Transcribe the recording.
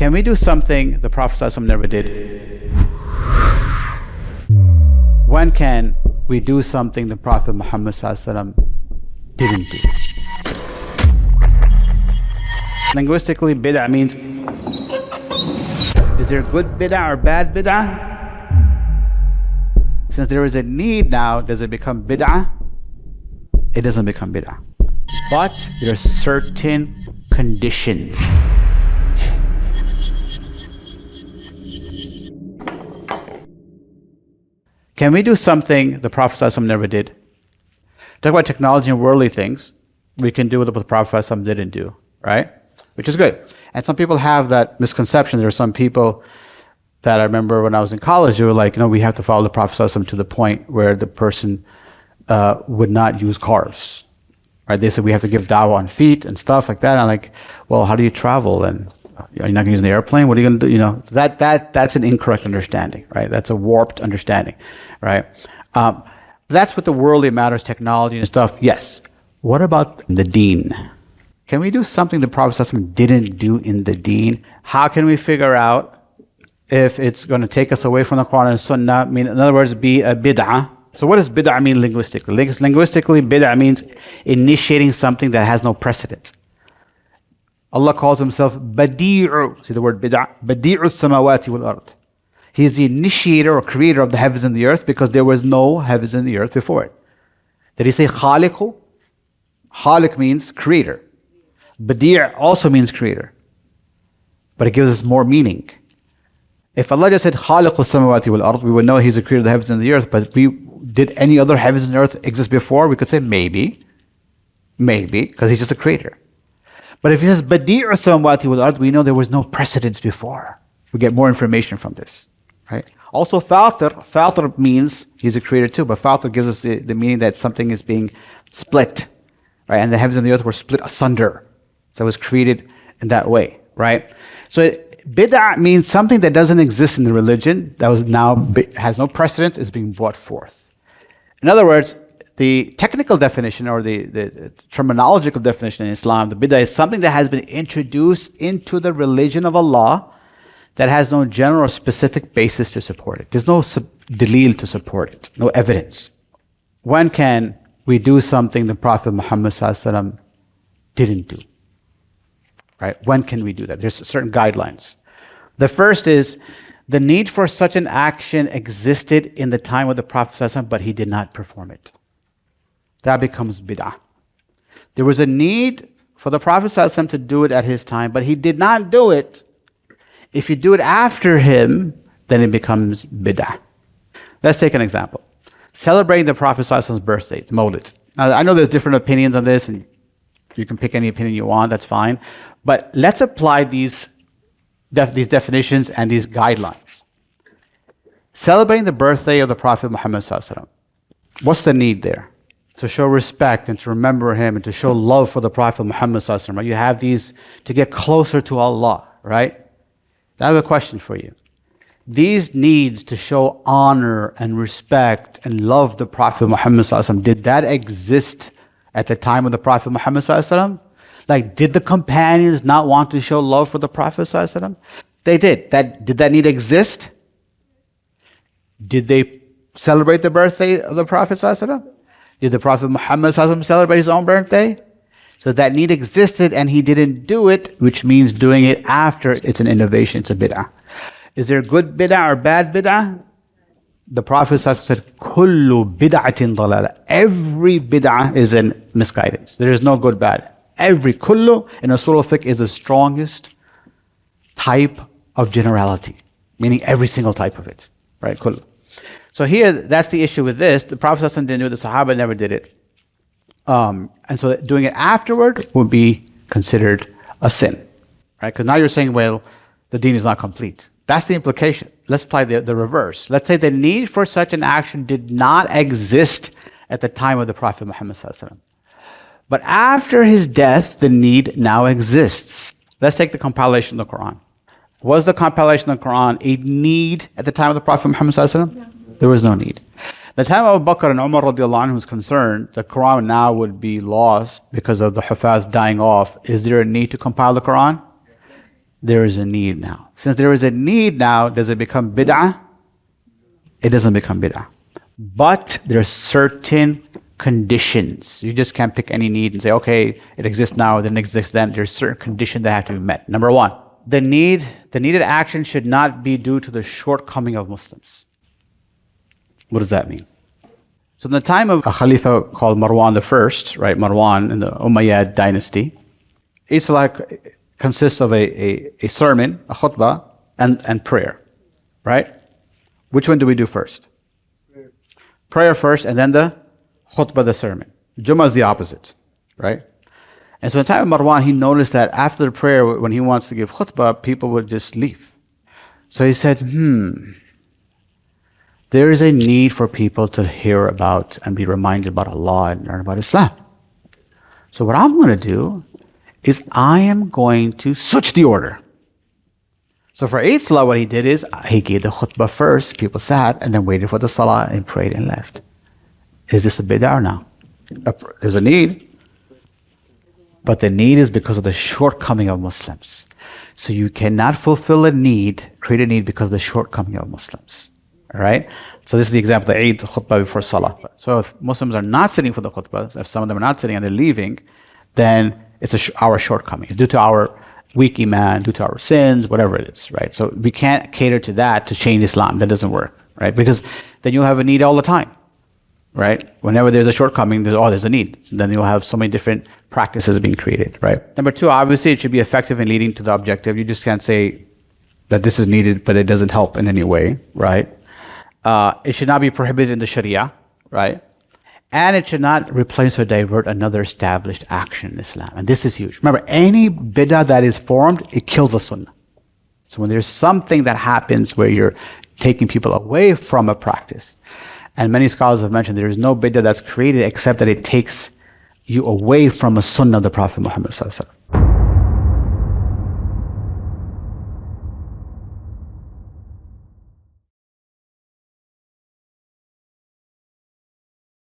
Can we do something the Prophet ﷺ never did? When can we do something the Prophet Muhammad ﷺ didn't do? Linguistically, bid'ah means, is there good bid'ah or bad bid'ah? Since there is a need now, does it become bid'ah? It doesn't become bid'ah. But there are certain conditions. Can we do something the Prophet ﷺ never did? Talk about technology and worldly things. We can do what the Prophet ﷺ didn't do, right? Which is good. And some people have that misconception. There are some people that I remember when I was in college, they were like, we have to follow the Prophet ﷺ to the point where the person would not use cars. Right? They said we have to give dawah on feet and stuff like that. And I'm like, well, how do you travel? And you're not going to use an airplane? What are you going to do? That's an incorrect understanding, right? That's a warped understanding, right? That's what the worldly matters, technology and stuff. Yes. What about the deen? Can we do something the Prophet ﷺ didn't do in the deen? How can we figure out if it's going to take us away from the Quran and Sunnah? In other words, be a bid'ah. So what does bid'ah mean linguistically? Linguistically, bid'ah means initiating something that has no precedent. Allah calls himself Badi'u. See the word bid'ah? Badi'u samawati wal ard. He is the initiator or creator of the heavens and the earth because there was no heavens and the earth before it. Did he say khaliqu? Khaliq means creator. Badi' also means creator. But it gives us more meaning. If Allah just said khaliqu samawati wal ard, we would know he's the creator of the heavens and the earth. But did any other heavens and earth exist before? We could say maybe, because he's just a creator. But if he says Badi'u samawati wal ard, we know there was no precedence before. We get more information from this, right? Also, Fatir means he's a creator too, but Fatir gives us the meaning that something is being split, right? And the heavens and the earth were split asunder, so it was created in that way, right? So bid'ah means something that doesn't exist in the religion, that was now has no precedent, is being brought forth. In other words, the technical definition or the terminological definition in Islam, the bid'ah is something that has been introduced into the religion of Allah that has no general or specific basis to support it. There's no dalil to support it, no evidence. When can we do something the Prophet Muhammad ﷺ didn't do? Right? When can we do that? There's certain guidelines. The first is the need for such an action existed in the time of the Prophet ﷺ, but he did not perform it. That becomes bid'ah. There was a need for the Prophet ﷺ to do it at his time, but he did not do it. If you do it after him, then it becomes bid'ah. Let's take an example. Celebrating the Prophet ﷺ's birthday, the Mawlid. Now, I know there's different opinions on this, and you can pick any opinion you want, that's fine. But let's apply these definitions and these guidelines. Celebrating the birthday of the Prophet Muhammad ﷺ. What's the need there? To show respect and to remember him and to show love for the Prophet Muhammad ﷺ. Right? You have these to get closer to Allah, right? I have a question for you. These needs to show honor and respect and love the Prophet Muhammad ﷺ, did that exist at the time of the Prophet Muhammad ﷺ? Like, did the companions not want to show love for the Prophet ﷺ? They did. Did that need exist? Did they celebrate the birthday of the Prophet ﷺ? Did the Prophet Muhammad ﷺ celebrate his own birthday? So that need existed and he didn't do it, which means doing it after it's an innovation, it's a bid'ah. Is there good bid'ah or bad bid'ah? The Prophet said, Kullu bid'atin dalala. Every bid'ah is in misguidance. There is no good bad. Every kullu in Usul al-Fiqh is the strongest type of generality, meaning every single type of it, right? Kullu. So here, that's the issue with this. The Prophet didn't do it, the Sahaba never did it. And so doing it afterward would be considered a sin, right? Because now you're saying, well, the deen is not complete. That's the implication. Let's apply the reverse. Let's say the need for such an action did not exist at the time of the Prophet Muhammad ﷺ. But after his death, the need now exists. Let's take the compilation of the Quran. Was the compilation of the Quran a need at the time of the Prophet Muhammad ﷺ? No. There was no need. The time of Abu Bakr and Umar radiallahu anhu was concerned, the Quran now would be lost because of the Hufaz dying off. Is there a need to compile the Quran? there is a need now. Since there is a need now, does it become bid'ah? It doesn't become bid'ah. But there are certain conditions. You just can't pick any need and say, okay, it exists now, it didn't exist then. There's certain conditions that have to be met. Number one, the needed action should not be due to the shortcoming of Muslims. What does that mean? So in the time of a Khalifa called Marwan I, right, Marwan in the Umayyad dynasty, each salah consists of a sermon, a khutbah, and prayer, right? Which one do we do first? Prayer first, and then the khutbah, the sermon. Jummah is the opposite, right? And so in the time of Marwan, he noticed that after the prayer, when he wants to give khutbah, people would just leave. So he said, there is a need for people to hear about and be reminded about Allah and learn about Islam. So what I'm going to do is I am going to switch the order. So for Eid Salah, what he did is he gave the khutbah first, people sat, and then waited for the Salah and prayed and left. Is this a bid'ah or no? There's a need, but the need is because of the shortcoming of Muslims. So you cannot fulfill a need, create a need because of the shortcoming of Muslims. All right? So this is the example, the Eid khutbah before Salah. So if Muslims are not sitting for the khutbah, if some of them are not sitting and they're leaving, then it's our shortcoming. It's due to our weak iman, due to our sins, whatever it is, right? So we can't cater to that to change Islam. That doesn't work, right? Because then you'll have a need all the time, right? Whenever there's a shortcoming, there's a need. So then you'll have so many different practices being created, right? Number two, obviously it should be effective in leading to the objective. You just can't say that this is needed, but it doesn't help in any way, right? It should not be prohibited in the Sharia, right? And it should not replace or divert another established action in Islam. And this is huge. Remember, any bid'ah that is formed, it kills the Sunnah. So when there's something that happens where you're taking people away from a practice, and many scholars have mentioned there is no bid'ah that's created except that it takes you away from a Sunnah of the Prophet Muhammad sallallahu alaihi wasallam.